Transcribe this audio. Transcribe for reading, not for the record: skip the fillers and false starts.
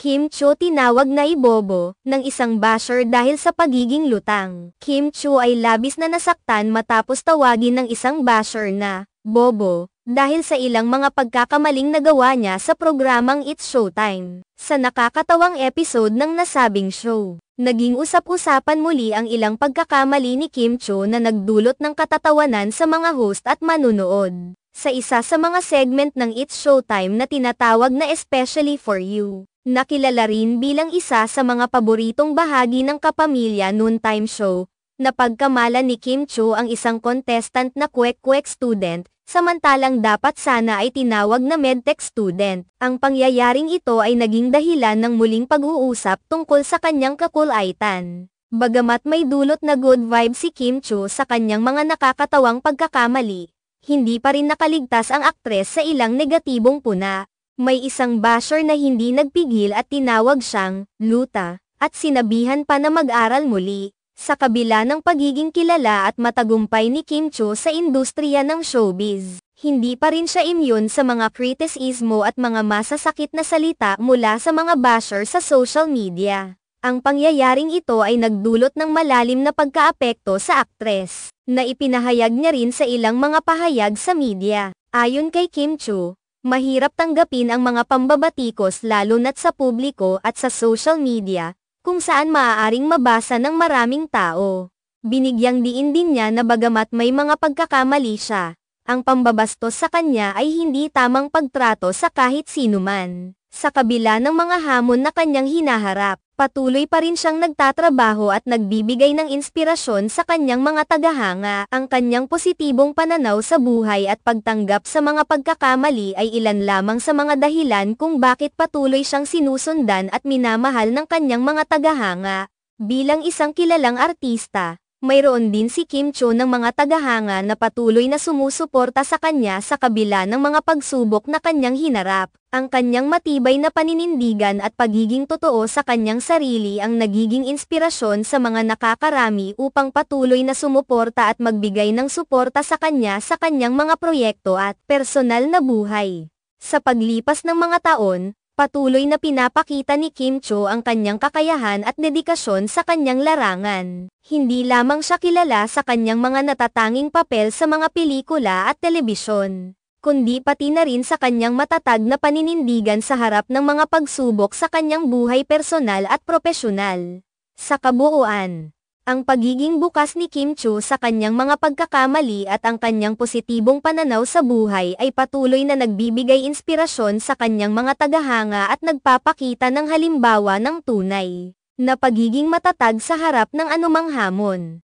Kim Cho tinawag na ibobo ng isang basher dahil sa pagiging lutang. Kim Cho ay labis na nasaktan matapos tawagin ng isang basher na bobo dahil sa ilang mga pagkakamaling nagawa niya sa programang It's Showtime. Sa nakakatawang episode ng nasabing show, naging usap-usapan muli ang ilang pagkakamali ni Kim Cho na nagdulot ng katatawanan sa mga host at manunood. Sa isa sa mga segment ng It's Showtime na tinatawag na Especially For You, nakilala rin bilang isa sa mga paboritong bahagi ng Kapamilya Noontime Show, na pagkamala ni Kim Cho ang isang contestant na kwek-kwek student, samantalang dapat sana ay tinawag na medtech student. Ang pangyayaring ito ay naging dahilan ng muling pag-uusap tungkol sa kanyang kakulaitan. Bagamat may dulot na good vibe si Kim Cho sa kanyang mga nakakatawang pagkakamali, hindi pa rin nakaligtas ang aktres sa ilang negatibong puna. May isang basher na hindi nagpigil at tinawag siyang luta, at sinabihan pa na mag-aral muli. Sa kabila ng pagiging kilala at matagumpay ni Kim Cho sa industriya ng showbiz, hindi pa rin siya immune sa mga kritisismo at mga masasakit na salita mula sa mga basher sa social media. Ang pangyayaring ito ay nagdulot ng malalim na pagkaapekto sa aktres, na ipinahayag niya rin sa ilang mga pahayag sa media. Ayon kay Kim Cho, mahirap tanggapin ang mga pambabatikos lalo na't sa publiko at sa social media, kung saan maaaring mabasa ng maraming tao. Binigyang diin din niya na bagamat may mga pagkakamali siya, ang pambabastos sa kanya ay hindi tamang pagtrato sa kahit sino man. Sa kabila ng mga hamon na kanyang hinaharap, patuloy pa rin siyang nagtatrabaho at nagbibigay ng inspirasyon sa kanyang mga tagahanga. Ang kanyang positibong pananaw sa buhay at pagtanggap sa mga pagkakamali ay ilan lamang sa mga dahilan kung bakit patuloy siyang sinusundan at minamahal ng kanyang mga tagahanga. Bilang isang kilalang artista, mayroon din si Kim Cho ng mga tagahanga na patuloy na sumusuporta sa kanya sa kabila ng mga pagsubok na kanyang hinarap. Ang kanyang matibay na paninindigan at pagiging totoo sa kanyang sarili ang nagiging inspirasyon sa mga nakakarami upang patuloy na sumuporta at magbigay ng suporta sa kanyang mga proyekto at personal na buhay. Sa paglipas ng mga taon, patuloy na pinapakita ni Kim Cho ang kanyang kakayahan at dedikasyon sa kanyang larangan. Hindi lamang siya kilala sa kanyang mga natatanging papel sa mga pelikula at telebisyon, kundi pati na rin sa kanyang matatag na paninindigan sa harap ng mga pagsubok sa kanyang buhay personal at propesyonal. Sa kabuuan, ang pagiging bukas ni Kim Cho sa kanyang mga pagkakamali at ang kanyang positibong pananaw sa buhay ay patuloy na nagbibigay inspirasyon sa kanyang mga tagahanga at nagpapakita ng halimbawa ng tunay na pagiging matatag sa harap ng anumang hamon.